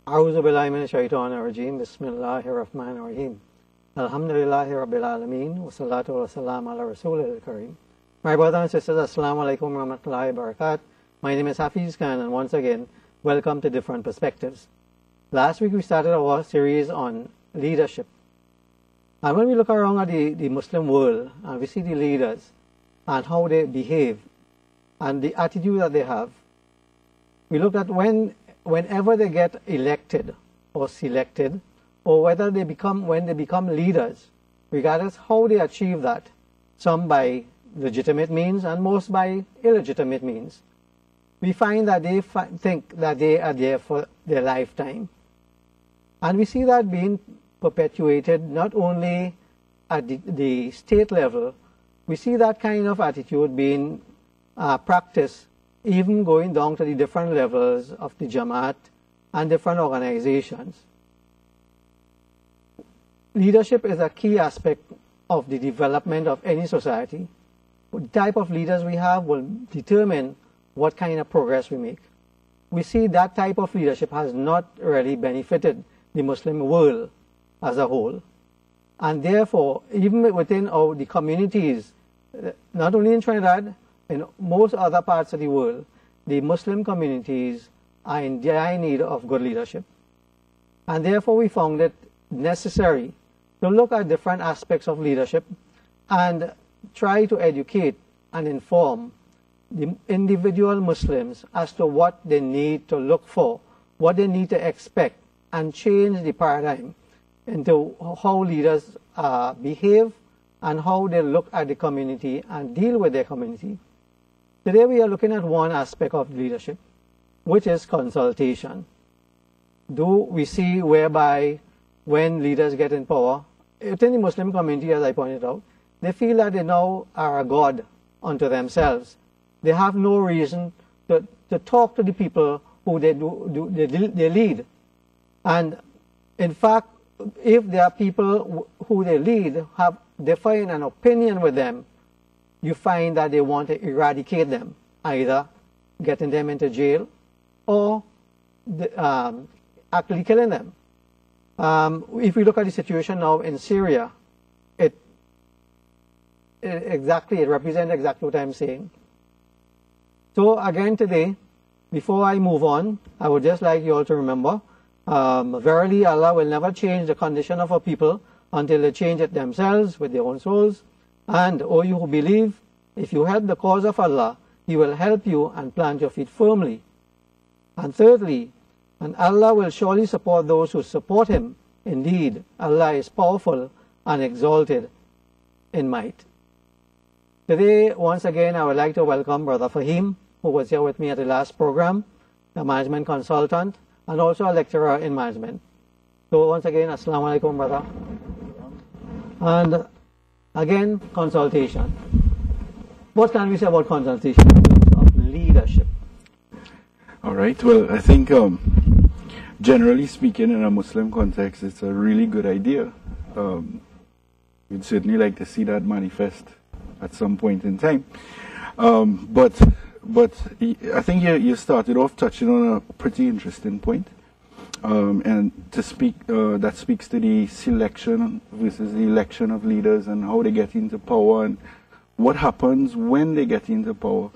A'udhu billahi minash shaitanir rajim. Bismillahir rahmanir rahim. Alhamdulillahi rabbil alameen. Wa salatu wa salam ala rasulil kareem. My brothers and sisters, assalamu alaikum wa rahmatullahi wa barakatuh. My name is Hafiz Khan, and once again, welcome to Different Perspectives. Last week we started our series on leadership. And when we look around at the Muslim world, and we see the leaders and how they behave and the attitude that they have, we look at whenever they get elected or selected, or whether when they become leaders, regardless how they achieve that, some by legitimate means and most by illegitimate means, we find that they think that they are there for their lifetime. And we see that being perpetuated not only at the state level, we see that kind of attitude being practiced even going down to the different levels of the Jamaat and different organizations. Leadership is a key aspect of the development of any society. The type of leaders we have will determine what kind of progress we make. We see that type of leadership has not really benefited the Muslim world as a whole. And therefore, even within the communities, not only in Trinidad, in most other parts of the world, the Muslim communities are in dire need of good leadership. And therefore we found it necessary to look at different aspects of leadership and try to educate and inform the individual Muslims as to what they need to look for, what they need to expect, and change the paradigm into how leaders behave and how they look at the community and deal with their community. Today we are looking at one aspect of leadership, which is consultation. Do we see whereby when leaders get in power, within the Muslim community, as I pointed out, they feel that they now are a god unto themselves. They have no reason to talk to the people who they lead. And in fact, if there are people who they lead they find an opinion with them, you find that they want to eradicate them, either getting them into jail or actually killing them. If we look at the situation now in Syria, it represents exactly what I'm saying. So again today, before I move on, I would just like you all to remember, verily Allah will never change the condition of a people until they change it themselves with their own souls. And, O you who believe, if you help the cause of Allah, He will help you and plant your feet firmly. And thirdly, and Allah will surely support those who support Him. Indeed, Allah is powerful and exalted in might. Today, once again, I would like to welcome Brother Faheem, who was here with me at the last program, a management consultant, and also a lecturer in management. So once again, Assalamu alaikum, brother. And again, consultation. What can we say about consultation in terms of leadership? All right. Well, I think generally speaking, in a Muslim context, it's a really good idea. We'd certainly like to see that manifest at some point in time. But I think you started off touching on a pretty interesting point. And that speaks to the selection versus the election of leaders and how they get into power and what happens when they get into power.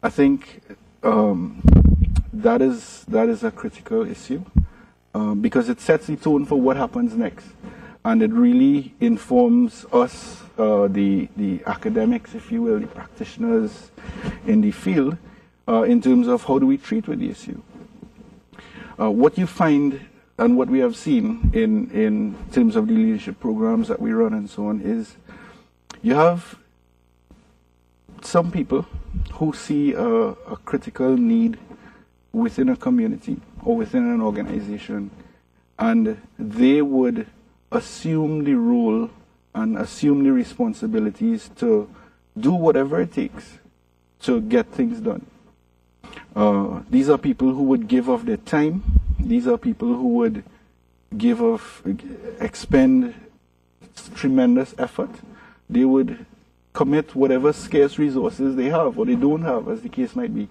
I think that is a critical issue because it sets the tone for what happens next, and it really informs us, the academics, if you will, the practitioners in the field, in terms of how do we treat with the issue. What you find and what we have seen in terms of the leadership programs that we run and so on is you have some people who see a critical need within a community or within an organization, and they would assume the role and assume the responsibilities to do whatever it takes to get things done. These are people who would give of their time. These are people who would expend tremendous effort. They would commit whatever scarce resources they have or they don't have, as the case might be,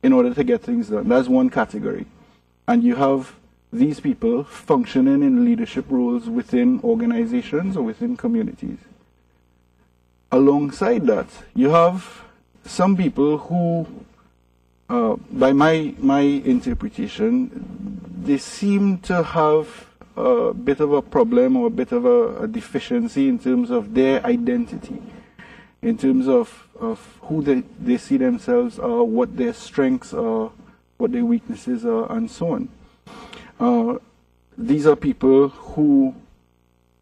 in order to get things done. That's one category. And you have these people functioning in leadership roles within organizations or within communities. Alongside that, you have some people who, by my interpretation, they seem to have a bit of a problem or a bit of a deficiency in terms of their identity, in terms of who they see themselves are, what their strengths are, what their weaknesses are, and so on. These are people who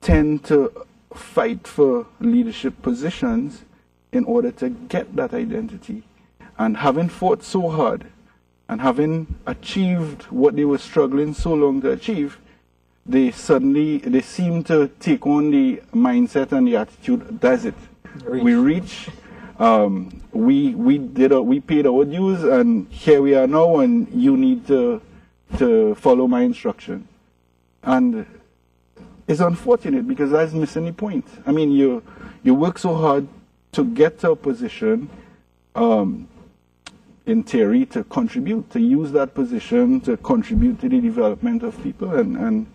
tend to fight for leadership positions in order to get that identity. And having fought so hard and having achieved what they were struggling so long to achieve, they seem to take on the mindset and the attitude, that's it. We reach, we paid our dues, and here we are now, and you need to follow my instruction. And it's unfortunate because that's missing the point. I mean, you work so hard to get to a position, in theory, to contribute, to use that position to contribute to the development of people, and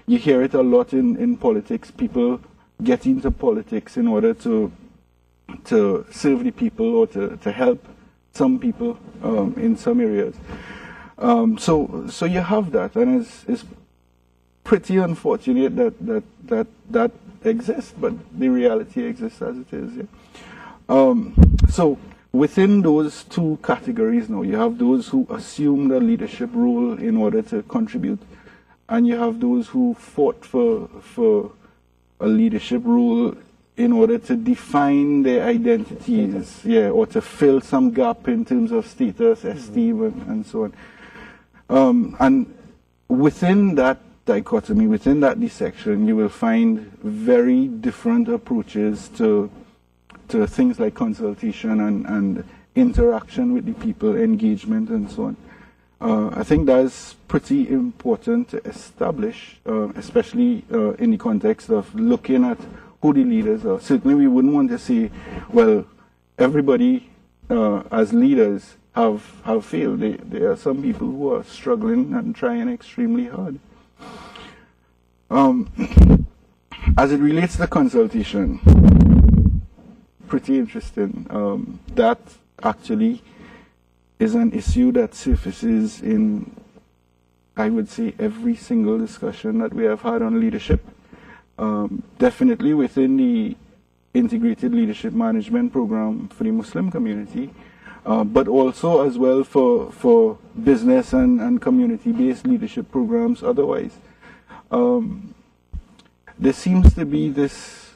you hear it a lot in politics. People get into politics in order to serve the people or to help some people in some areas. So you have that, and it's pretty unfortunate that exists, but the reality exists as it is. Yeah? So within those two categories now, you have those who assume the leadership role in order to contribute, and you have those who fought for a leadership role in order to define their identities, or to fill some gap in terms of status, esteem, and so on. And within that dichotomy, within that dissection, you will find very different approaches to things like consultation and interaction with the people, engagement, and so on. I think that's pretty important to establish, especially in the context of looking at who the leaders are. Certainly we wouldn't want to say, well, everybody as leaders have failed. There are some people who are struggling and trying extremely hard. As it relates to consultation, pretty interesting. That actually is an issue that surfaces in, I would say, every single discussion that we have had on leadership. Definitely within the integrated leadership management program for the Muslim community, but also as well for business and community-based leadership programs otherwise. There seems to be this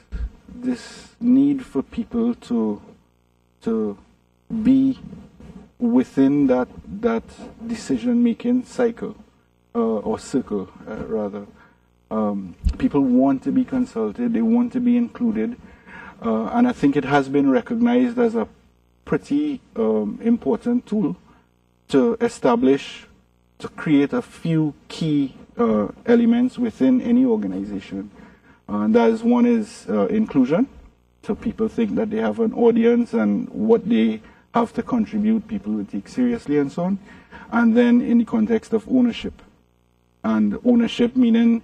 need for people to be within that decision-making cycle, or circle, rather. People want to be consulted, they want to be included, and I think it has been recognized as a pretty important tool to establish, to create a few key elements within any organization. And that is, one is inclusion, so people think that they have an audience and what they have to contribute, people will take seriously and so on. And then in the context of ownership. And ownership meaning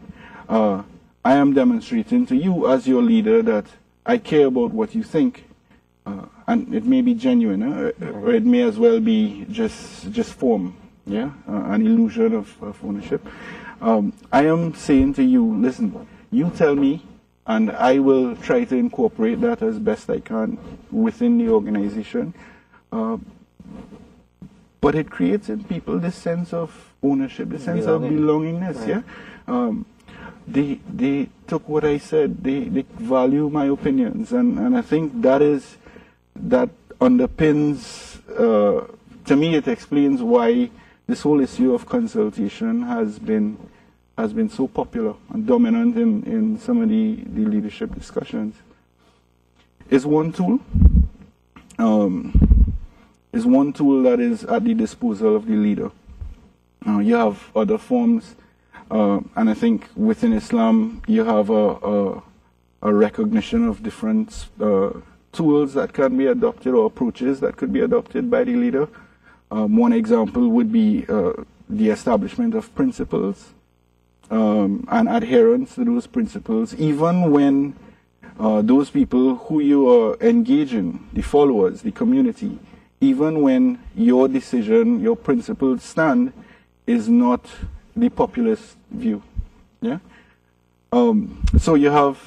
I am demonstrating to you as your leader that I care about what you think. And it may be genuine, or it may as well be just form, an illusion of ownership. I am saying to you, listen, you tell me, and I will try to incorporate that as best I can within the organization. But it creates in people this sense of ownership, this sense of belongingness, right. They took what I said, they value my opinions, and I think that underpins, to me it explains why this whole issue of consultation has been so popular and dominant in some of the leadership discussions. Is one tool that is at the disposal of the leader. You have other forms, and I think within Islam you have a recognition of different tools that can be adopted, or approaches that could be adopted by the leader. One example would be the establishment of principles, and adherence to those principles, even when those people who you are engaging, the followers, the community, even when your decision, your principled stand is not the populist view. Yeah. So you have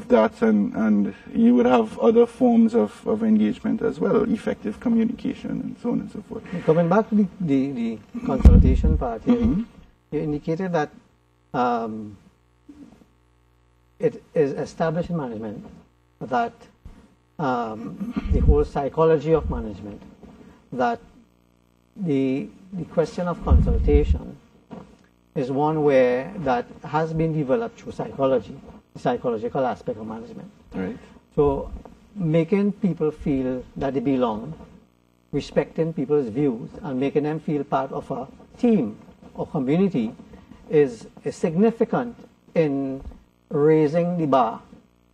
that, and you would have other forms of engagement as well, effective communication, and so on and so forth. Coming back to the consultation part here, you indicated that it is established in management that the whole psychology of management, that the question of consultation is one where that has been developed through psychology, the psychological aspect of management. Right. So making people feel that they belong, respecting people's views, and making them feel part of a team or community is significant in raising the bar,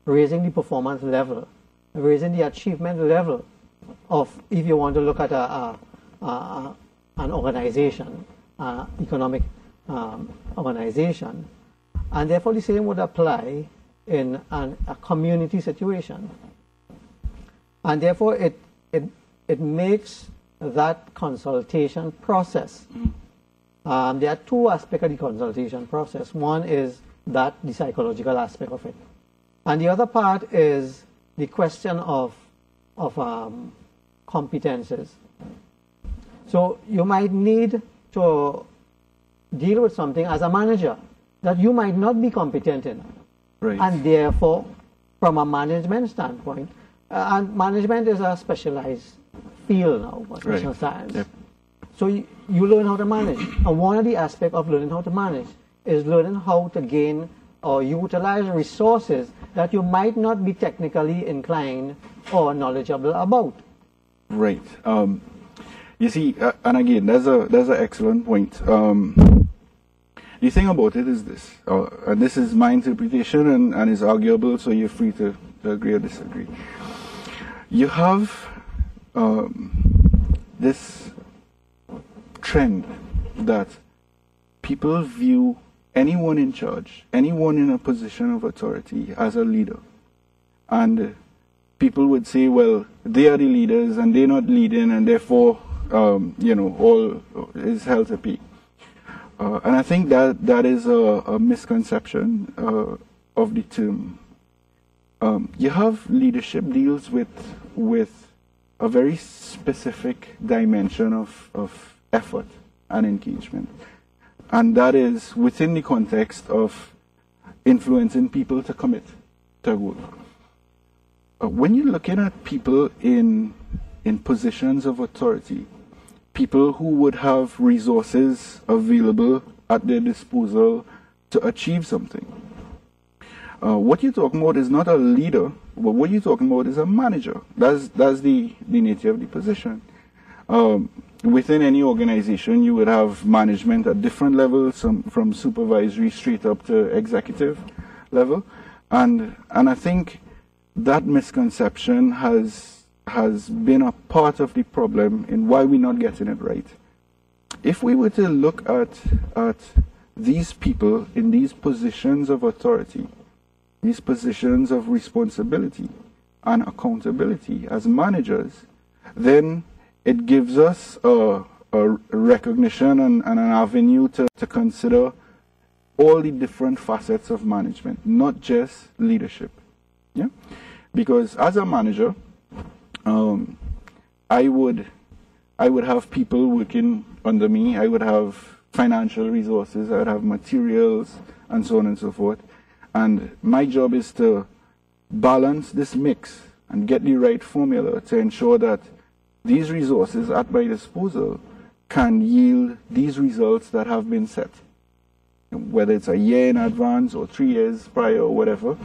raising the performance level, raising the achievement level of, if you want to look at an organization, economic organization, and therefore the same would apply in a community situation. And therefore it makes that consultation process. There are two aspects of the consultation process. One is the psychological aspect of it. And the other part is the question of competences. So you might need to deal with something as a manager that you might not be competent in. Right. And therefore, from a management standpoint, and management is a specialized field now, professional science. Yep. So you learn how to manage. And one of the aspects of learning how to manage is learning how to gain or utilize resources that you might not be technically inclined or knowledgeable about. Right. You see, and again, that's an excellent point. The thing about it is this, and this is my interpretation and is arguable, so you're free to agree or disagree. You have this trend that people view anyone in charge, anyone in a position of authority as a leader. And people would say, well, they are the leaders and they're not leading, and therefore, all is hell to pay. And I think that is a misconception of the term. You have leadership deals with a very specific dimension of effort and engagement. And that is within the context of influencing people to commit to a goal. When you're looking at people in positions of authority, people who would have resources available at their disposal to achieve something, what you're talking about is not a leader, but what you're talking about is a manager. That's the nature of the position. Within any organization, you would have management at different levels, from supervisory straight up to executive level, and I think that misconception has been a part of the problem in why we're not getting it right. If we were to look at these people in these positions of authority, these positions of responsibility and accountability as managers, then it gives us a recognition and an avenue to consider all the different facets of management, not just leadership. Yeah? Because as a manager, I would have people working under me, I would have financial resources, I would have materials, and so on and so forth. And my job is to balance this mix and get the right formula to ensure that these resources at my disposal can yield these results that have been set, whether it's a year in advance or 3 years prior or whatever.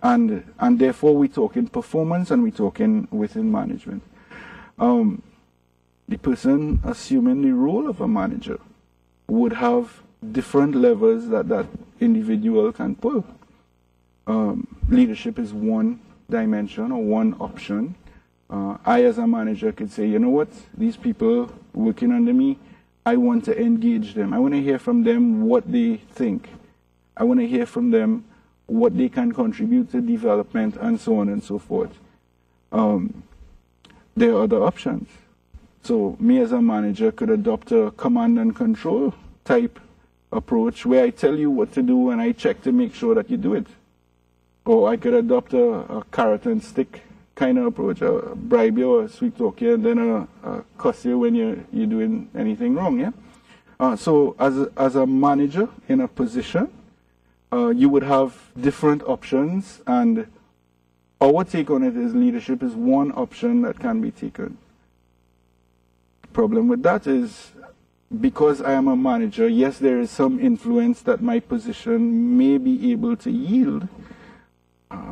And therefore we're talking performance and we're talking within management. The person assuming the role of a manager would have different levers that individual can pull. Leadership is one dimension or one option. I, as a manager, could say, you know what, these people working under me, I want to engage them. I want to hear from them what they think. I want to hear from them what they can contribute to development and so on and so forth. There are other options. So me as a manager could adopt a command and control type approach where I tell you what to do and I check to make sure that you do it. Or I could adopt a carrot and stick kind of approach, bribe you or sweet talk you and then cuss you when you're doing anything wrong. Yeah. So as a manager in a position, you would have different options, and our take on it is leadership is one option that can be taken. Problem with that is, because I am a manager, yes, there is some influence that my position may be able to yield,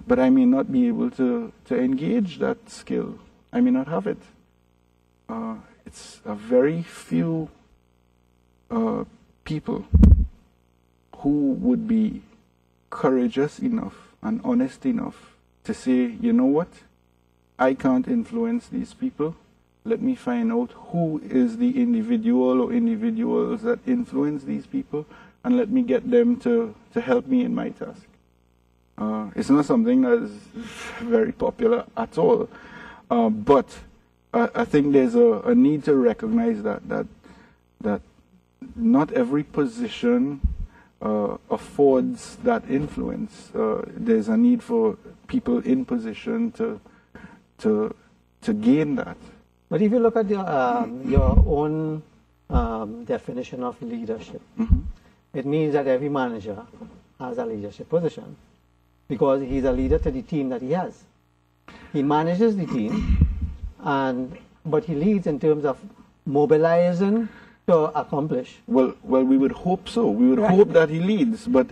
but I may not be able to engage that skill. I may not have it. It's a very few people who would be courageous enough and honest enough to say, you know what, I can't influence these people. Let me find out who is the individual or individuals that influence these people, and let me get them to help me in my task. It's not something that is very popular at all, but I think there's a need to recognize that not every position affords that influence. There's a need for people in position to gain that. But if you look at your own definition of leadership, it means that every manager has a leadership position because he's a leader to the team that he has. He manages the team, but he leads in terms of mobilizing to accomplish. Well, we would hope so. We would hope that he leads. But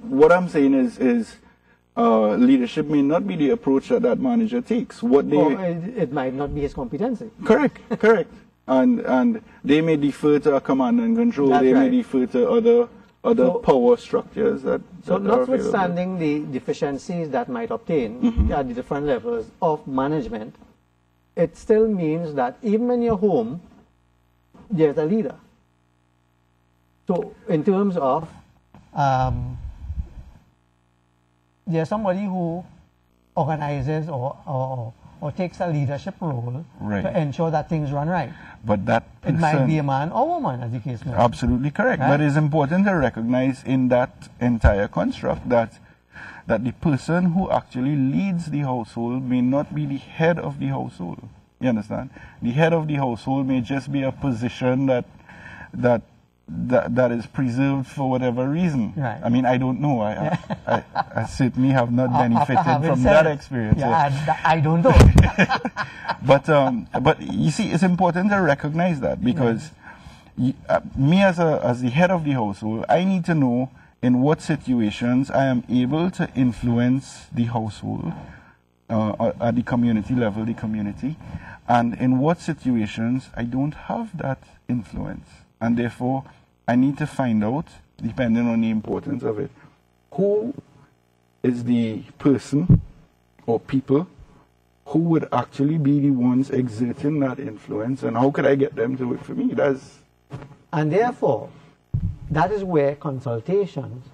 what I'm saying is leadership may not be the approach that manager takes. It might not be his competency. Correct. And they may defer to a command and control. They may defer to other power structures that notwithstanding the deficiencies that might obtain at the different levels of management, it still means that even when you're home, there's a leader. So in terms of there's somebody who organizes or takes a leadership role to ensure that things run right. But that person, it might be a man or woman, as the case may be. Absolutely correct. Right? But it's important to recognize in that entire construct that the person who actually leads the household may not be the head of the household. You understand? The head of the household may just be a position that is preserved for whatever reason. Right. I mean, I don't know. I certainly have not benefited from that experience. Yeah, I don't know. But you see, it's important to recognize that because me as the head of the household, I need to know in what situations I am able to influence the household at the community level, and in what situations I don't have that influence. And therefore, I need to find out, depending on the importance of it, who is the person or people who would actually be the ones exerting that influence, and how could I get them to work for me? And therefore, that is where consultations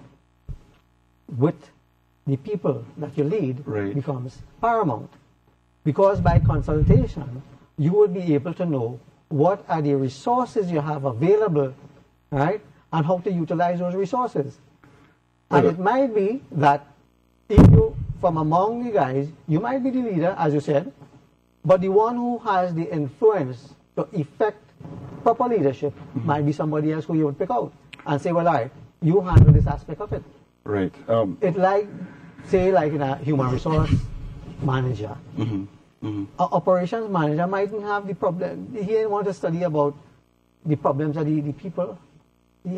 with the people that you lead becomes paramount. Because by consultation, you would be able to know what are the resources you have available, right? And how to utilize those resources. And it might be that if you, from among the guys, you might be the leader, as you said, but the one who has the influence to effect proper leadership might be somebody else who you would pick out and say, well, all right, you handle this aspect of it. Right. It's like, say, like in a human resource manager. An operations manager mightn't have the problem. He didn't want to study about the problems of the people. He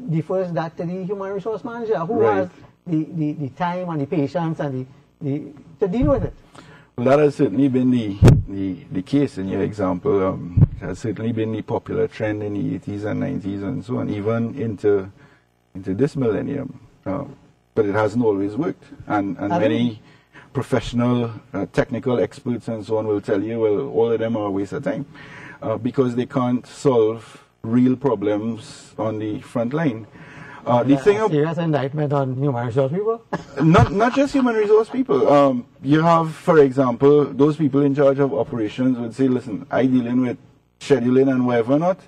defers that to the human resource manager who has the time and the patience and to deal with it. Well, that has certainly been the case in your example. It has certainly been the popular trend in the 80s and 90s and so on, even into this millennium. But it hasn't always worked. And many professional, technical experts and so on will tell you, well, all of them are a waste of time because they can't solve real problems on the front line. The thing serious indictment on human resource people? not just human resource people. You have, for example, those people in charge of operations would say, listen, I dealing with scheduling and whatever not.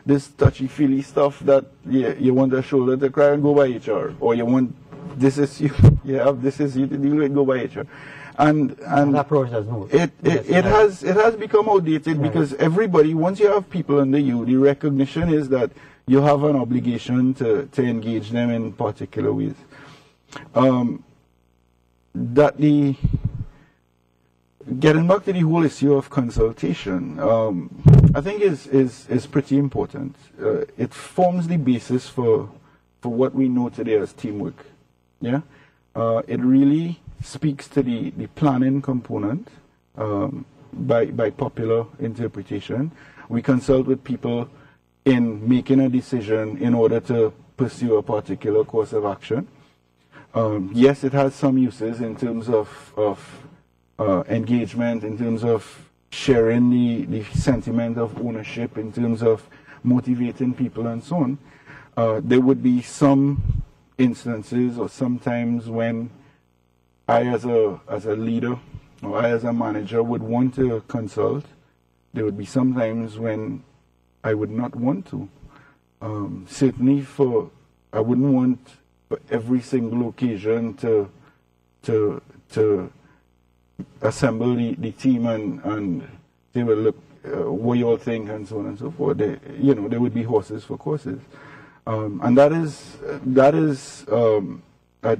This touchy-feely stuff that you want a shoulder to cry and go by HR, or you want this is you to deal with, go by HR. And that approach has moved. It has become outdated because everybody, once you have people under you, the recognition is that you have an obligation to engage them in particular ways. Getting back to the whole issue of consultation, I think is pretty important. It forms the basis for what we know today as teamwork. Yeah, it really speaks to the planning component by popular interpretation. We consult with people in making a decision in order to pursue a particular course of action. Yes, it has some uses in terms of engagement, in terms of sharing the sentiment of ownership, in terms of motivating people and so on. There would be some instances or sometimes when I as a leader or I as a manager would want to consult. There would be some times when I would not want to. Certainly I wouldn't want for every single occasion to assemble the team and they will look what you all think and so on and so forth. There would be horses for courses. And that is a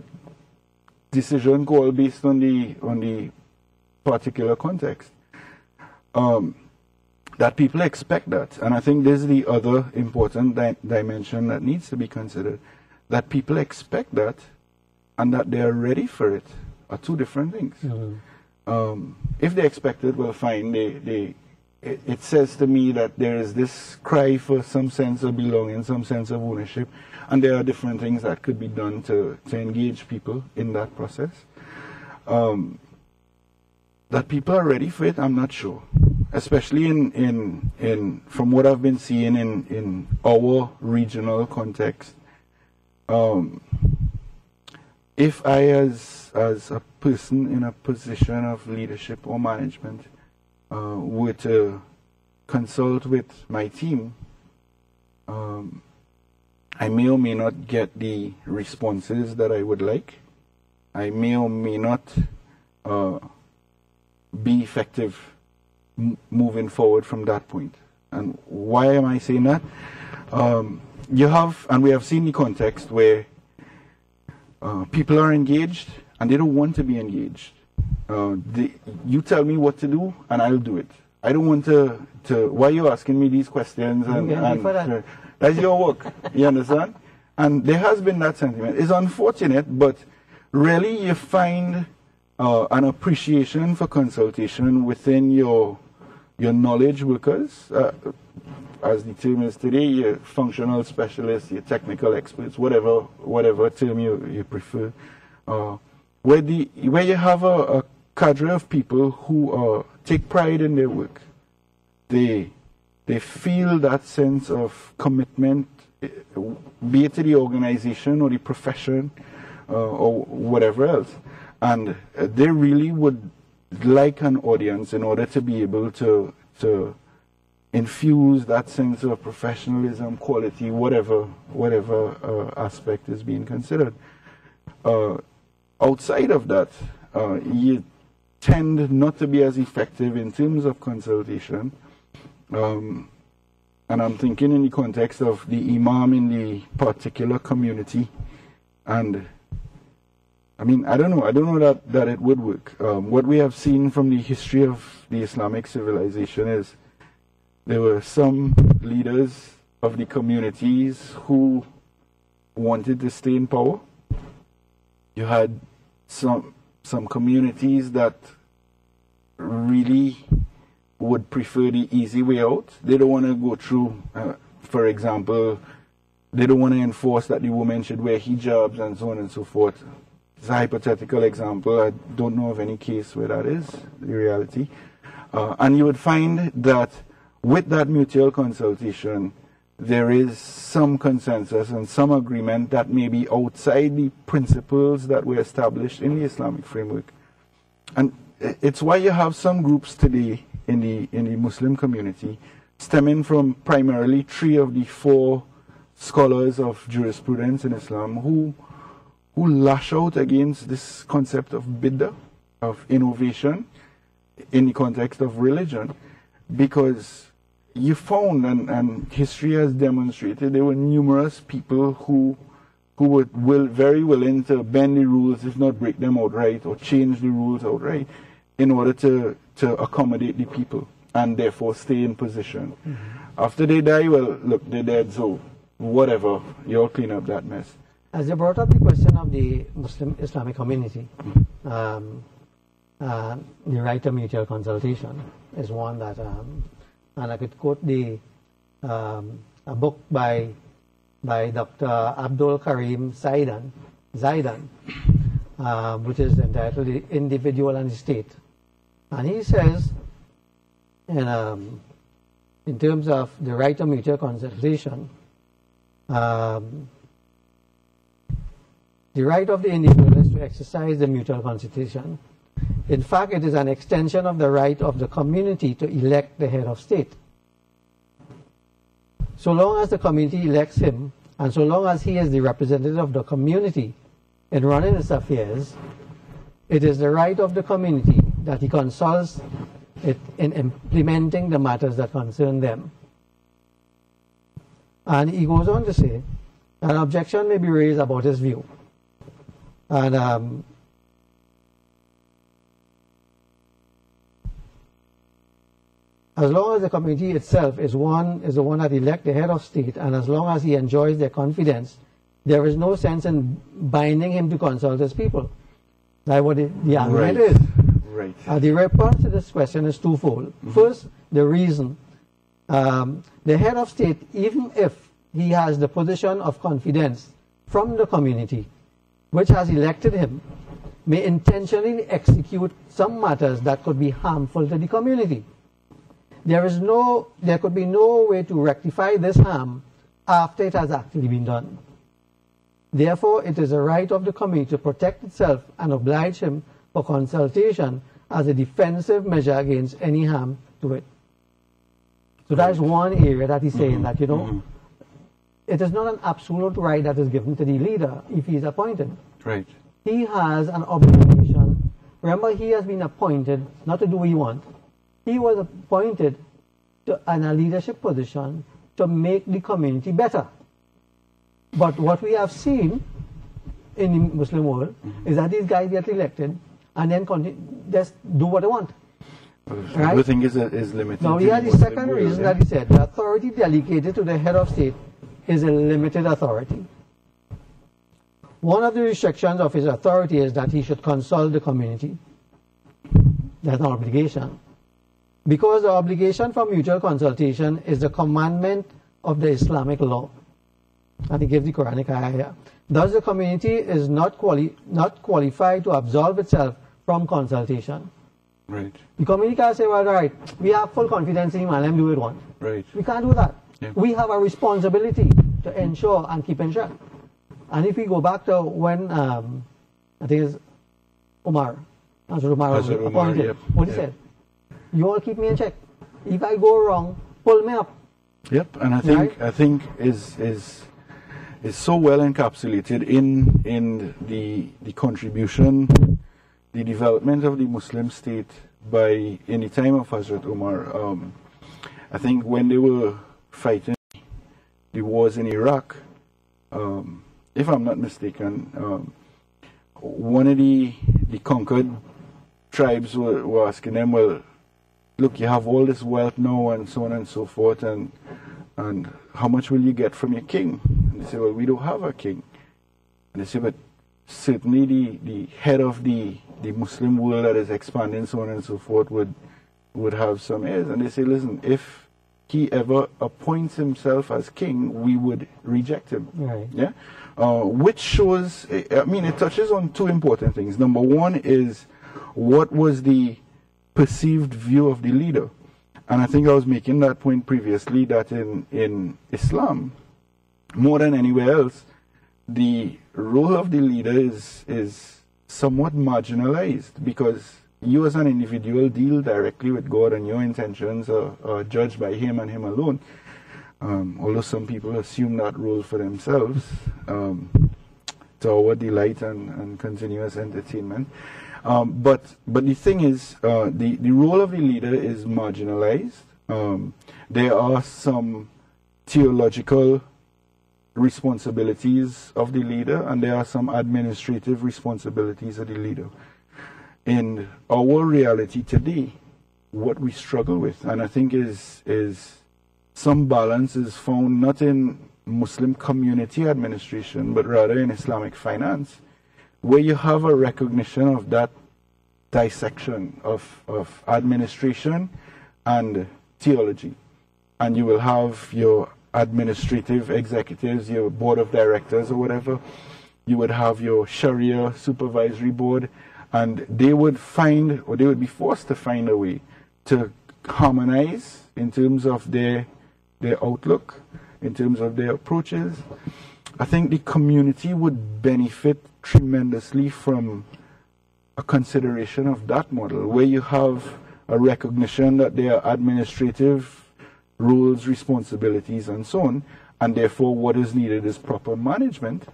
decision call based on the particular context. That people expect that, and I think this is the other important dimension that needs to be considered. That people expect that, and that they are ready for it, are two different things. Mm-hmm. If they expect it, well, fine. It says to me that there is this cry for some sense of belonging, some sense of ownership, and there are different things that could be done to engage people in that process. That people are ready for it, I'm not sure. Especially in from what I've been seeing in our regional context. If I as a person in a position of leadership or management were to consult with my team, I may or may not get the responses that I would like. I may or may not be effective moving forward from that point. And why am I saying that? We have seen the context where people are engaged and they don't want to be engaged. You tell me what to do and I'll do it. I don't want to why are you asking me these questions? That's your work. You understand? And there has been that sentiment. It's unfortunate, but really you find an appreciation for consultation within your knowledge workers, as the term is today, your functional specialists, your technical experts, whatever term you prefer, where you have a cadre of people who take pride in their work. They feel that sense of commitment, be it to the organization or the profession or whatever else, and they really would like an audience in order to be able to infuse that sense of professionalism, quality, whatever aspect is being considered. Outside of that, you tend not to be as effective in terms of consultation. And I'm thinking in the context of the imam in the particular community. And I mean, I don't know that it would work. What we have seen from the history of the Islamic civilization is there were some leaders of the communities who wanted to stay in power. You had some communities that really would prefer the easy way out. They don't want to go through, for example, they don't want to enforce that the women should wear hijabs and so on and so forth. It's a hypothetical example. I don't know of any case where that is the reality. And you would find that with that mutual consultation, there is some consensus and some agreement that may be outside the principles that were established in the Islamic framework. And it's why you have some groups today in the Muslim community, stemming from primarily 3 of the 4 scholars of jurisprudence in Islam who lash out against this concept of bid'ah, of innovation in the context of religion, because you found, and history has demonstrated, there were numerous people who were very willing to bend the rules, if not break them outright, or change the rules outright, in order to accommodate the people, and therefore stay in position. After they die, well, look, they're dead, so whatever, you'll clean up that mess. As you brought up the question of the Muslim Islamic community, the right to mutual consultation is one that, and I could quote a book by Dr. Abdul Karim Zaidan, which is entitled The Individual and the State. And he says, in terms of the right to mutual consultation, the right of the individual is to exercise the mutual consultation. In fact, it is an extension of the right of the community to elect the head of state. So long as the community elects him, and so long as he is the representative of the community in running its affairs, it is the right of the community that he consults it in implementing the matters that concern them. And he goes on to say, an objection may be raised about his view. And as long as the community itself is the one that elects the head of state, and as long as he enjoys their confidence, there is no sense in binding him to consult his people. That's what the argument is. Right. The response to this question is twofold. First, the reason. The head of state, even if he has the position of confidence from the community, which has elected him, may intentionally execute some matters that could be harmful to the community. There could be no way to rectify this harm after it has actually been done. Therefore, it is a right of the community to protect itself and oblige him for consultation as a defensive measure against any harm to it. So that is one area that he's saying that, it is not an absolute right that is given to the leader if he is appointed. Right. He has an obligation. Remember, he has been appointed not to do what he wants. He was appointed in a leadership position to make the community better. But what we have seen in the Muslim world is that these guys get elected and then just do what they want. Right? Everything is limited. Now, he has the second reason that he said the authority delegated to the head of state is a limited authority. One of the restrictions of his authority is that he should consult the community. That's an obligation. Because the obligation for mutual consultation is the commandment of the Islamic law. And he gives the Quranic ayah here. Thus, the community is not qualified to absolve itself from consultation. Right. The community can say, well, right, we have full confidence in him and let him do what he wants. Right. We can't do that. Yeah. We have a responsibility to ensure and keep in check. And if we go back to when, I think it's Hazrat Umar was appointed, yep. What he said, you all keep me in check. If I go wrong, pull me up. Yep, and I think is so well encapsulated in the contribution, the development of the Muslim state in the time of Hazrat Umar. I think when they were fighting the wars in Iraq, if I'm not mistaken, one of the conquered tribes were asking them, well, look, you have all this wealth now and so on and so forth, and how much will you get from your king? And they say, well, we don't have a king. And they say, but certainly the head of the Muslim world that is expanding, so on and so forth, would have some heirs. And they say, listen, if he ever appoints himself as king, we would reject him. Right. Yeah? Which shows, it touches on two important things. Number one is, what was the perceived view of the leader? And I think I was making that point previously, that in Islam, more than anywhere else, the role of the leader is somewhat marginalized, because you as an individual deal directly with God, and your intentions are judged by Him and Him alone. Although some people assume that role for themselves, to our delight and continuous entertainment. But the thing is, the role of the leader is marginalized. There are some theological responsibilities of the leader, and there are some administrative responsibilities of the leader. In our reality today, what we struggle with, and I think is some balance is found not in Muslim community administration, but rather in Islamic finance, where you have a recognition of that dissection of administration and theology. And you will have your administrative executives, your board of directors or whatever. You would have your Sharia supervisory board, and they would find, or they would be forced to find a way to harmonize in terms of their outlook, in terms of their approaches. I think the community would benefit tremendously from a consideration of that model, where you have a recognition that there are administrative roles, responsibilities, and so on, and therefore what is needed is proper management.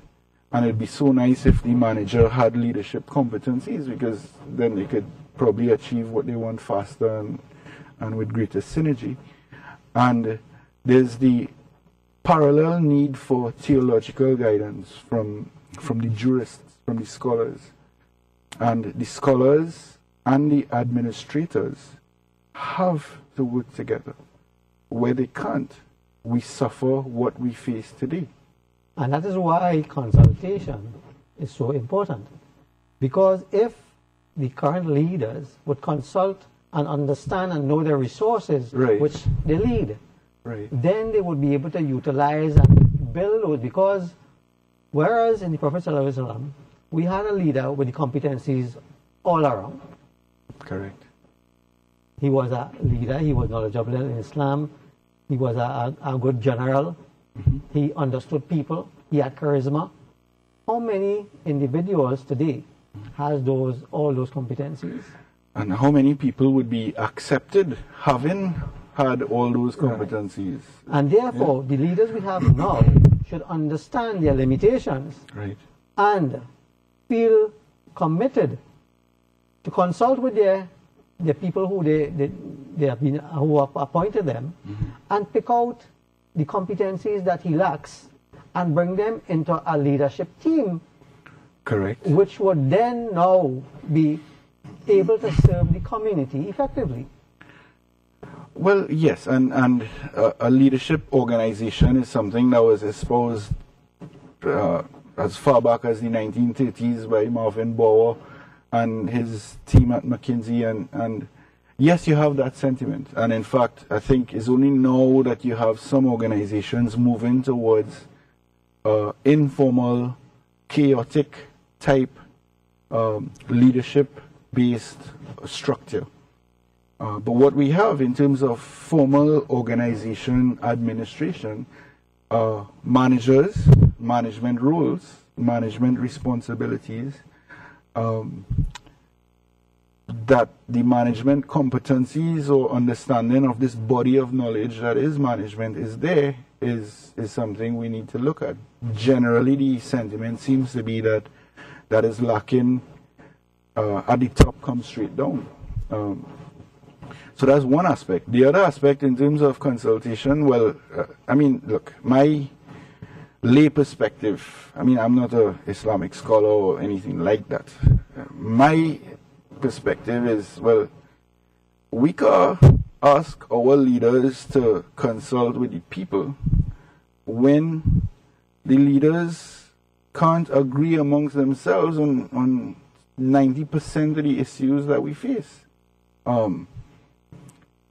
And it'd be so nice if the manager had leadership competencies, because then they could probably achieve what they want faster and with greater synergy. And there's the parallel need for theological guidance from the jurists, from the scholars. And the scholars and the administrators have to work together. Where they can't, we suffer what we face today. And that is why consultation is so important. Because if the current leaders would consult and understand and know their resources, right, which they lead, right, then they would be able to utilize and build those. Because whereas in the Prophet ﷺ, we had a leader with the competencies all around. Correct. He was a leader, he was knowledgeable in Islam, he was a good general, he understood people, he had charisma. How many individuals today has all those competencies? And how many people would be accepted having had all those competencies? Right. And therefore, the leaders we have now should understand their limitations, right, and feel committed to consult with their people who who have appointed them, and pick out the competencies that he lacks and bring them into a leadership team. Correct. Which would then now be able to serve the community effectively. Well, yes, and a leadership organization is something that was espoused as far back as the 1930s by Marvin Bower and his team at McKinsey, and yes, you have that sentiment. And in fact, I think it's only now that you have some organizations moving towards informal, chaotic type leadership-based structure. But what we have in terms of formal organization administration, managers, management roles, management responsibilities, that the management competencies or understanding of this body of knowledge that is management is there, is something we need to look at. Generally, the sentiment seems to be that is lacking at the top, comes straight down. So that's one aspect. The other aspect in terms of consultation, well, I mean, look, my lay perspective, I mean, I'm not an Islamic scholar or anything like that. My perspective is, well, we can ask our leaders to consult with the people when the leaders can't agree amongst themselves on 90% of the issues that we face.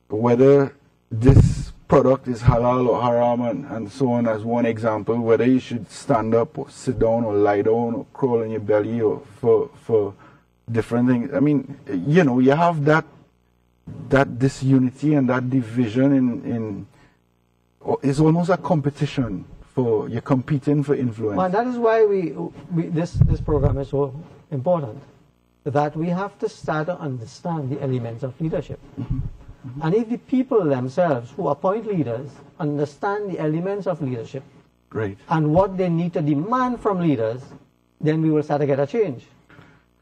Whether this product is halal or haram and so on, as one example, whether you should stand up or sit down or lie down or crawl on your belly or for different things. I mean, you know, you have that that disunity and that division in is almost a competition for, you're competing for influence. Well, that is why this program is so important, that we have to start to understand the elements of leadership. And if the people themselves who appoint leaders understand the elements of leadership, right, and what they need to demand from leaders, then we will start to get a change.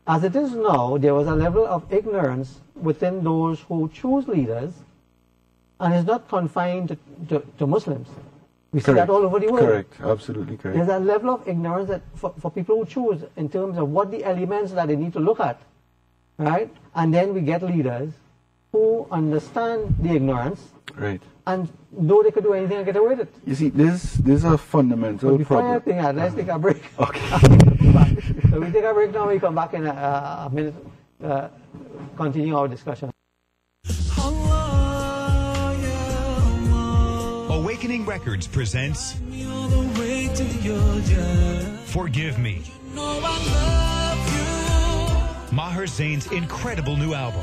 As it is now, there was a level of ignorance within those who choose leaders, and it's not confined to Muslims. We see that all over the world. Correct, absolutely correct. There's a level of ignorance that for people who choose in terms of what the elements that they need to look at, right? And then we get leaders who understand the ignorance, right, and know they could do anything and get away with it. You see, this is a fundamental before problem. Before anything, let's take a break. Okay. So we take a break now, we come back in a minute, continue our discussion. Awakening Records presents Forgive Me. Maher Zain's incredible new album,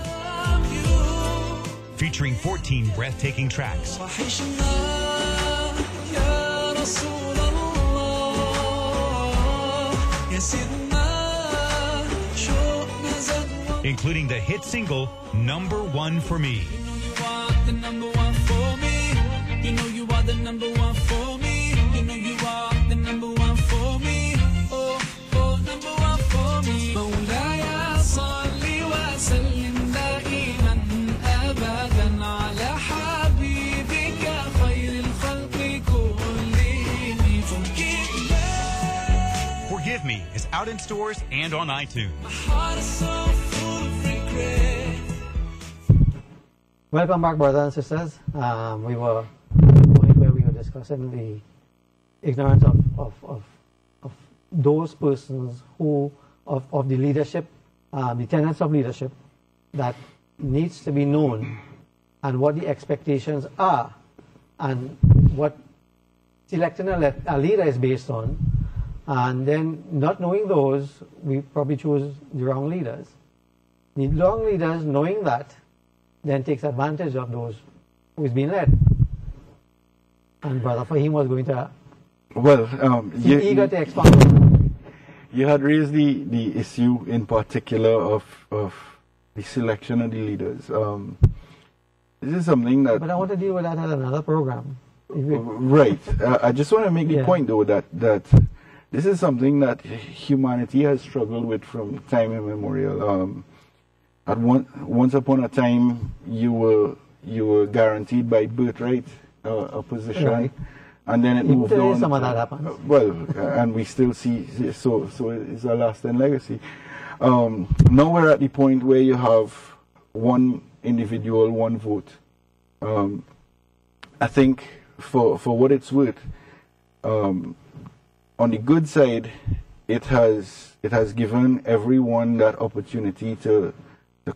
featuring 14 breathtaking tracks, including the hit single #1 for Me. You know you are the number one for me. You know you are the number one for me. Oh, oh, number one for me. مولاي صلي وسلم دائما أبدا على حبيبك خير الخلق كلهم. Forgive Me is out in stores and on iTunes. My heart is so full of regret. Welcome back, brothers and sisters. We were discussing the ignorance of those persons who, of the leadership, the tenets of leadership that needs to be known, and what the expectations are, and what selecting a leader is based on. And then, not knowing those, we probably choose the wrong leaders. The wrong leaders, knowing that, then takes advantage of those who is being led. And Brother Faheem was going to eager to expand. You had raised the issue in particular of the selection of the leaders. This is something that... But I want to deal with that at another program. Right. I just want to make the point, though, that this is something that humanity has struggled with from time immemorial. Once upon a time, you were guaranteed by birthright a position, right, and then it moved on. Some of that happens. And we still see, so it's a lasting legacy. Now we're at the point where you have one individual, one vote. I think for what it's worth, on the good side, it has given everyone that opportunity to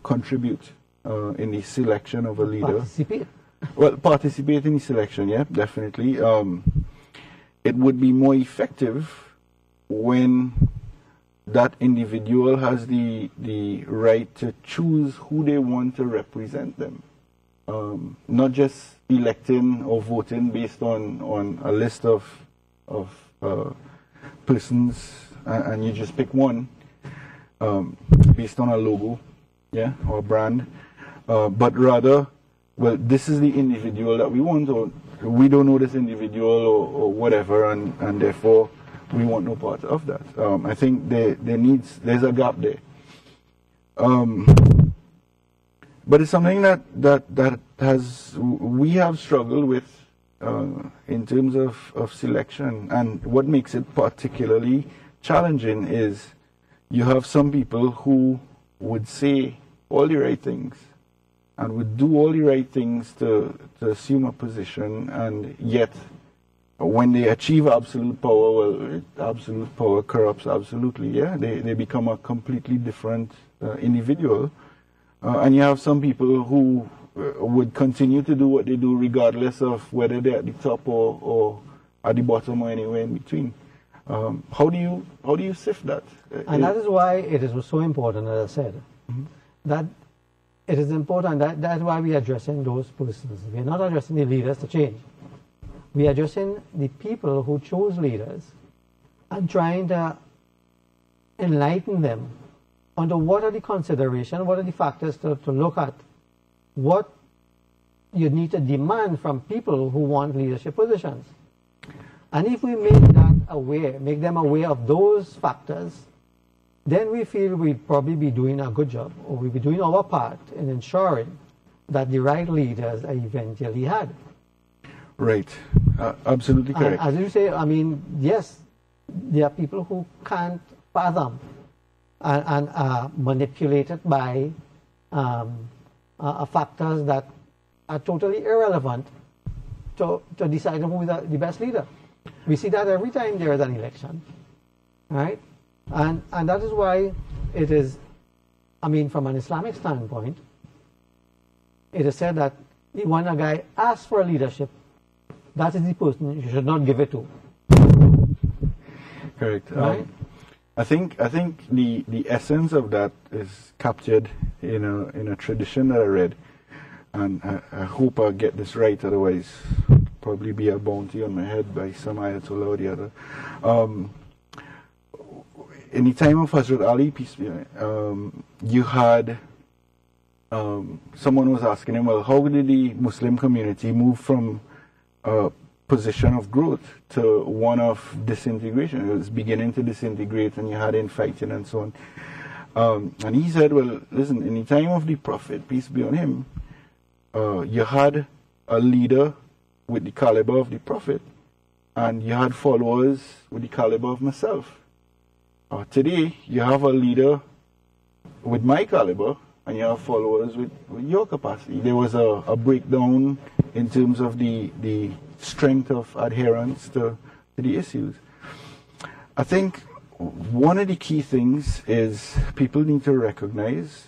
contribute in the selection of a leader. Participate. Well, participate in the selection, yeah, definitely. It would be more effective when that individual has the right to choose who they want to represent them. Not just electing or voting based on a list of persons, and you just pick one based on a logo, yeah, or brand, but rather, well, this is the individual that we want, or we don't know this individual, or whatever, and therefore we want no part of that. I think there's a gap there. But it's something that we have struggled with in terms of selection, and what makes it particularly challenging is you have some people who would say all the right things and would do all the right things to assume a position, and yet when they achieve absolute power, well, absolute power corrupts absolutely, yeah? They become a completely different individual. And you have some people who would continue to do what they do regardless of whether they're at the top or at the bottom or anywhere in between. How do you sift that? And that is why it is so important, as I said, that it is important that's why we are addressing those persons. We are not addressing the leaders to change. We are addressing the people who chose leaders and trying to enlighten them on what are the considerations, what are the factors to look at, what you need to demand from people who want leadership positions. And if we make them aware of those factors, then we feel we'd probably be doing a good job, or we'll be doing our part in ensuring that the right leaders are eventually had. Right. Absolutely correct. And as you say, I mean, yes, there are people who can't fathom and are manipulated by factors that are totally irrelevant to deciding who is the best leader. We see that every time there is an election, right? And that is why it is, I mean, from an Islamic standpoint, it is said that when a guy asks for leadership, that is the person you should not give it to. Correct. Right? I think the essence of that is captured in a tradition that I read, and I hope I get this right. Otherwise, probably be a bounty on my head by some ayatollah or the other. In the time of Hazrat Ali, peace be upon him, you had someone was asking him, well, how did the Muslim community move from a position of growth to one of disintegration? It was beginning to disintegrate, and you had infighting and so on. And he said, well, listen, in the time of the Prophet, peace be on him, you had a leader with the caliber of the Prophet, and you had followers with the caliber of myself. Today, you have a leader with my caliber, and you have followers with your capacity. There was a breakdown in terms of the strength of adherence to the issues. I think one of the key things is people need to recognize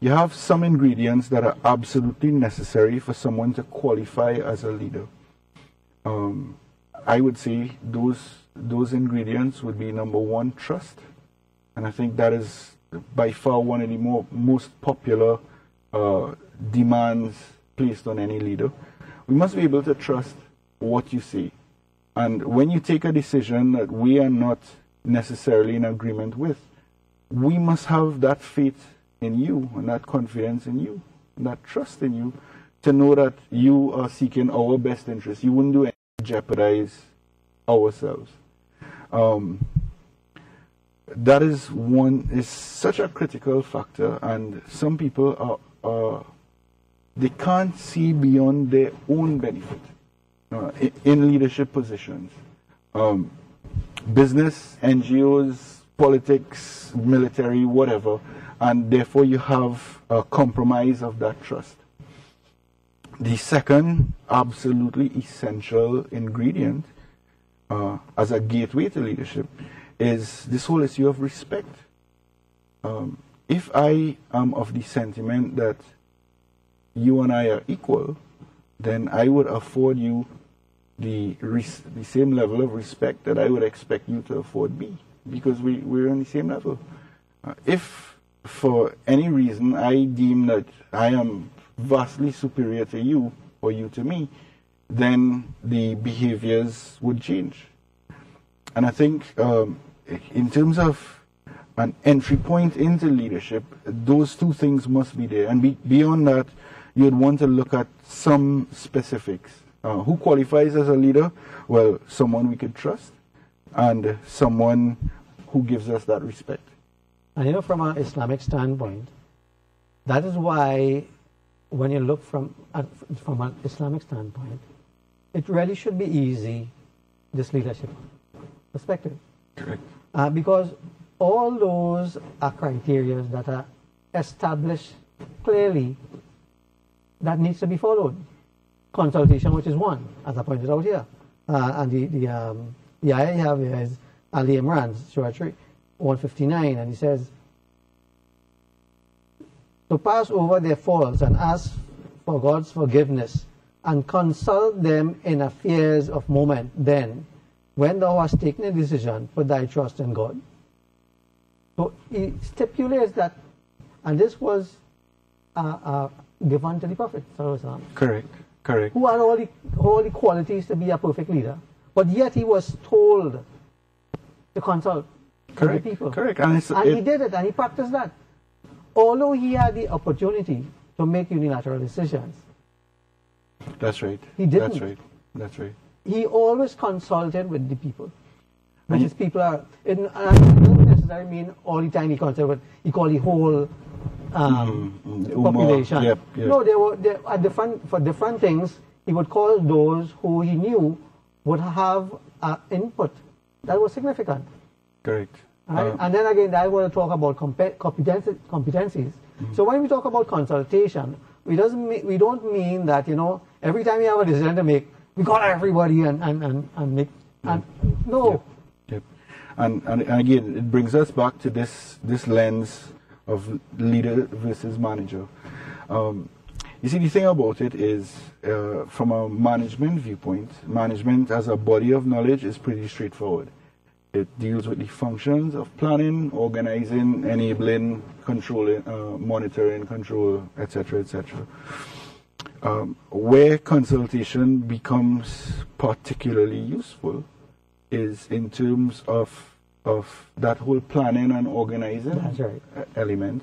you have some ingredients that are absolutely necessary for someone to qualify as a leader. I would say those ingredients would be number one, trust. And I think that is by far one of the most popular demands placed on any leader. We must be able to trust what you say. And when you take a decision that we are not necessarily in agreement with, we must have that faith in you and that confidence in you and that trust in you to know that you are seeking our best interest. You wouldn't do anything to jeopardize ourselves. That is such a critical factor, and some people they can't see beyond their own benefit in leadership positions. Business, NGOs, politics, military, whatever, and therefore you have a compromise of that trust. The second absolutely essential ingredient as a gateway to leadership is this whole issue of respect. If I am of the sentiment that you and I are equal, then I would afford you the same level of respect that I would expect you to afford me, because we're on the same level. If for any reason I deem that I am vastly superior to you or you to me, then the behaviors would change. And I think in terms of an entry point into leadership, those two things must be there. And beyond that, you'd want to look at some specifics. Who qualifies as a leader? Well, someone we could trust and someone who gives us that respect. And you know, from an Islamic standpoint, that is why when you look from an Islamic standpoint, it really should be easy, this leadership perspective. Correct. Because all those are criteria that are established clearly that needs to be followed. Consultation, which is one, as I pointed out here. And the ayah you have here is Ali Imran, Surah 159, and he says, to pass over their faults and ask for God's forgiveness and consult them in affairs of moment, then, when thou hast taken a decision, put thy trust in God. So he stipulates that, and this was given to the Prophet sallallahu alaihi wasallam, Correct. who had all the qualities to be a perfect leader, but yet he was told to consult the people. Correct. And he did it, and he practiced that. Although he had the opportunity to make unilateral decisions. That's right. He didn't. That's right. He always consulted with the people. Which is people are, and I don't necessarily mean all the time he consulted, but he called the whole population. Yep. No, for different things, he would call those who he knew would have input that was significant. Correct. Right? And then again, I want to talk about competencies. So when we talk about consultation, we don't mean that, every time we have a decision to make, we call everybody and make, no. Yep. And again, it brings us back to this lens of leader versus manager. You see, the thing about it is, from a management viewpoint, management as a body of knowledge is pretty straightforward. It deals with the functions of planning, organizing, enabling, controlling, monitoring, control, etc., etc. Where consultation becomes particularly useful is in terms of that whole planning and organizing element.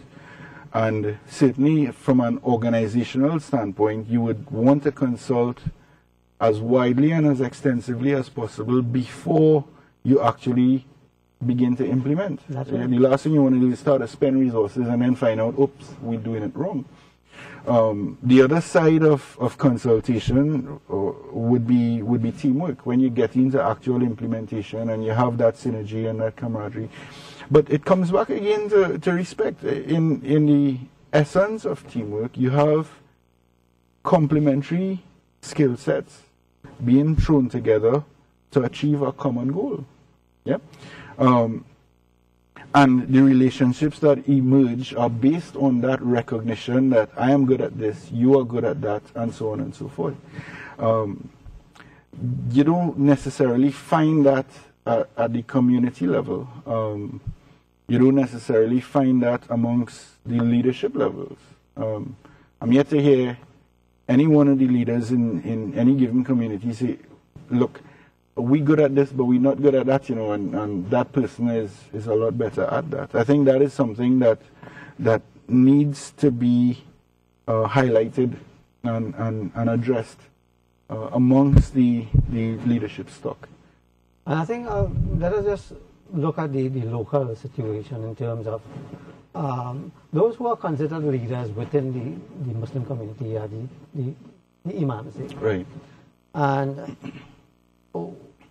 And certainly from an organizational standpoint, you would want to consult as widely and as extensively as possible before you actually begin to implement. That's right. The last thing you want to do is start to spend resources and then find out, oops, we're doing it wrong. The other side of consultation would be teamwork, when you get into actual implementation and you have that synergy and that camaraderie. But it comes back again to respect. In the essence of teamwork, you have complementary skill sets being thrown together to achieve a common goal. Yep. And the relationships that emerge are based on that recognition that I am good at this, you are good at that, and so on and so forth. You don't necessarily find that at the community level. You don't necessarily find that amongst the leadership levels. I'm yet to hear any one of the leaders in any given community say, look, we're good at this, but we're not good at that, and that person is a lot better at that. I think that is something that needs to be highlighted and addressed amongst the leadership stock. And I think let us just look at the local situation in terms of those who are considered leaders within the Muslim community, the imams. Right. And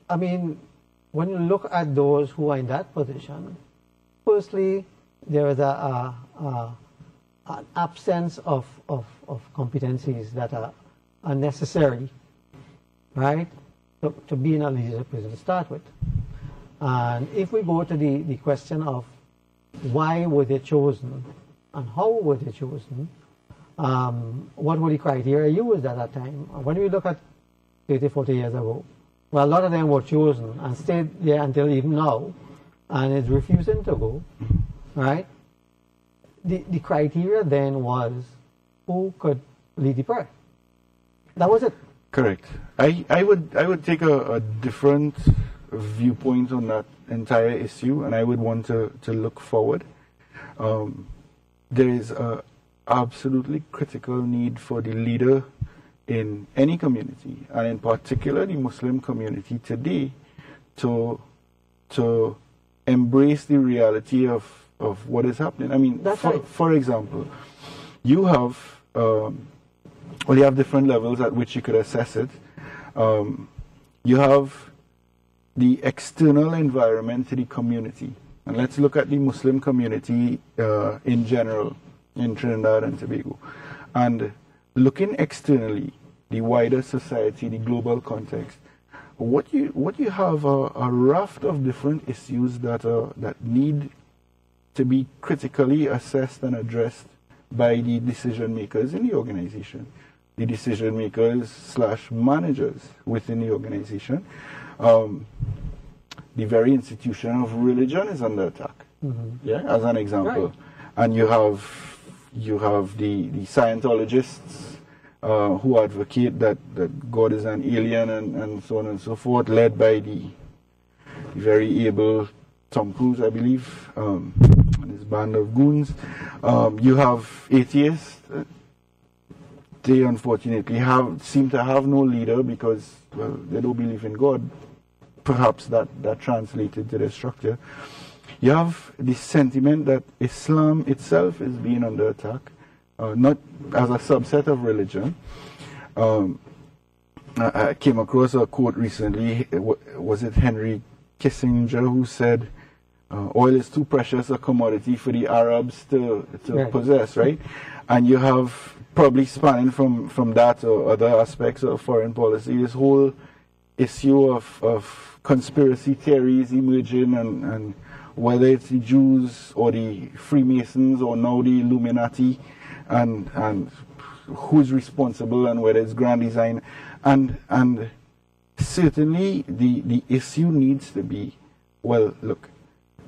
I mean, when you look at those who are in that position, firstly, there is an absence of competencies that are necessary, right, to be in a leadership position to start with. And if we go to the question of why were they chosen and how were they chosen, what were the criteria used at that time? When we look at 30, 40 years ago, well, a lot of them were chosen and stayed there until even now, and is refusing to go, right? The criteria then was who could lead the prayer. That was it. Correct. I would take a different viewpoint on that entire issue, and I would want to look forward. There is a absolutely critical need for the leader in any community, and in particular the Muslim community today, to embrace the reality of what is happening. I mean, for example, you have you have different levels at which you could assess it. You have the external environment to the community, and let's look at the Muslim community in general in Trinidad and Tobago, and looking externally, the wider society, the global context, what you have a raft of different issues that need to be critically assessed and addressed by the decision makers in the organization, the decision makers / managers within the organization. The very institution of religion is under attack, as an example. Right. And you have you have the Scientologists who advocate that God is an alien and so on and so forth, led by the very able Tom Cruise, I believe, and his band of goons. You have atheists. They unfortunately seem to have no leader because, well, they don't believe in God. Perhaps that translated to their structure. You have the sentiment that Islam itself is being under attack, not as a subset of religion. I came across a quote recently. Was it Henry Kissinger who said, oil is too precious a commodity for the Arabs to possess, right? And you have probably spanning from that or other aspects of foreign policy, this whole issue of conspiracy theories emerging and whether it's the Jews or the Freemasons or now the Illuminati and who's responsible and whether it's grand design. And certainly the issue needs to be, well, look,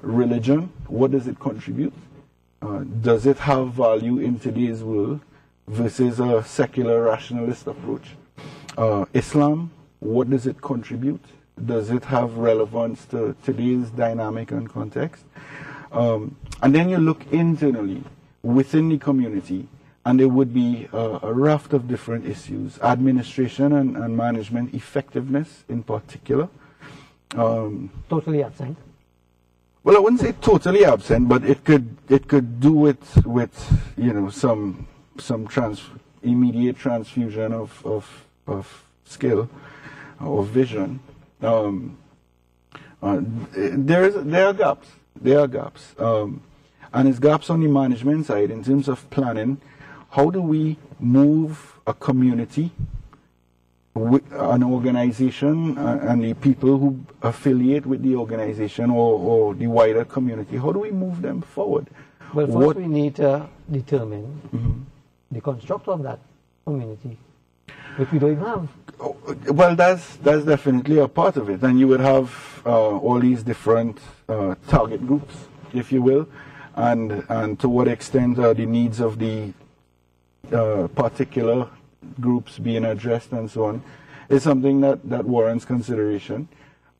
religion, what does it contribute? Does it have value in today's world versus a secular rationalist approach? Islam, what does it contribute? Does it have relevance to today's dynamic and context? And then you look internally within the community, and there would be a raft of different issues: administration and management effectiveness, in particular. Totally absent. Well, I wouldn't say totally absent, but it could do with some immediate transfusion of skill or vision. There are gaps. And it's gaps on the management side in terms of planning. How do we move a community, an organization, and the people who affiliate with the organization or the wider community? How do we move them forward? Well, first we need to determine the construct of that community, which we don't even have. Well, that's definitely a part of it, and you would have all these different target groups, if you will, and to what extent are the needs of the particular groups being addressed and so on, is something that warrants consideration.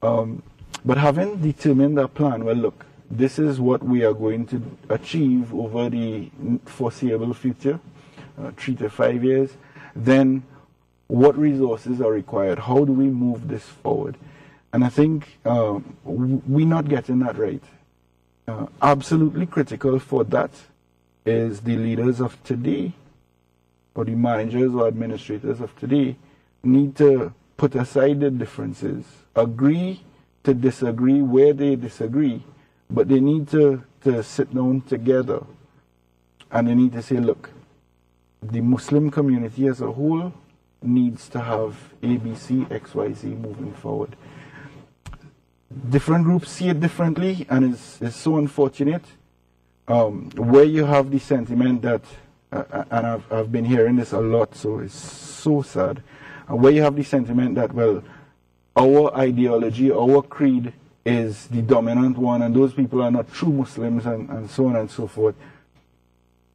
But having determined a plan, well, look, this is what we are going to achieve over the foreseeable future, 3 to 5 years, then what resources are required? How do we move this forward? And I think we're not getting that right. Absolutely critical for that is the leaders of today, or the managers or administrators of today, need to put aside their differences, agree to disagree where they disagree, but they need to sit down together and they need to say, look, the Muslim community as a whole needs to have ABC, XYZ moving forward. Different groups see it differently, and it's so unfortunate where you have the sentiment that, and I've been hearing this a lot, so it's so sad, where you have the sentiment that, well, our ideology, our creed is the dominant one, and those people are not true Muslims, and so on and so forth.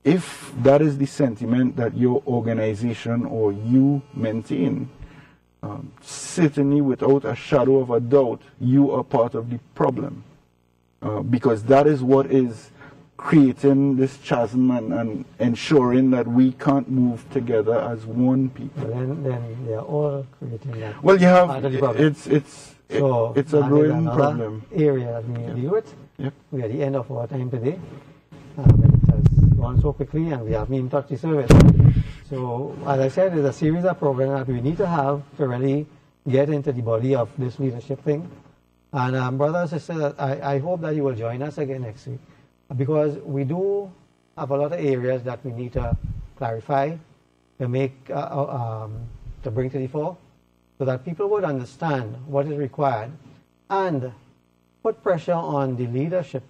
If that is the sentiment that your organization or you maintain, certainly without a shadow of a doubt, you are part of the problem. Because that is what is creating this chasm and ensuring that we can't move together as one people. Then they are all creating that. Well, you have, so it's a growing problem. Area that we need to deal with. Yep. We are at the end of our time today. It has gone so quickly, and we have been in touch with service. So, as I said, there's a series of programs that we need to have to really get into the body of this leadership thing. And brothers and sisters, I hope that you will join us again next week, because we do have a lot of areas that we need to clarify, to make, to bring to the fore, so that people would understand what is required and put pressure on the leadership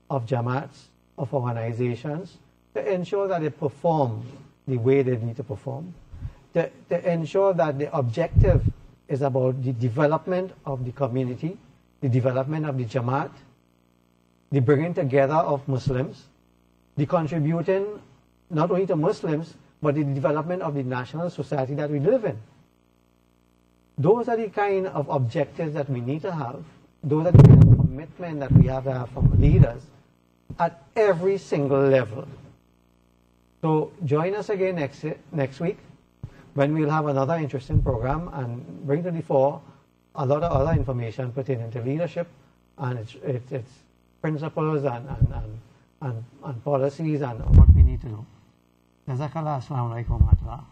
of Jamaats, of organizations, to ensure that they perform the way they need to perform, to ensure that the objective is about the development of the community, the development of the Jamaat, the bringing together of Muslims, the contributing not only to Muslims, but the development of the national society that we live in. Those are the kind of objectives that we need to have. Those are the kind of commitment that we have to have from leaders at every single level. So join us again next week when we'll have another interesting program and bring to the fore a lot of other information pertaining to leadership and its principles and policies and what we need to do. Jazakallah, assalamu alaikum wa rahmatullah.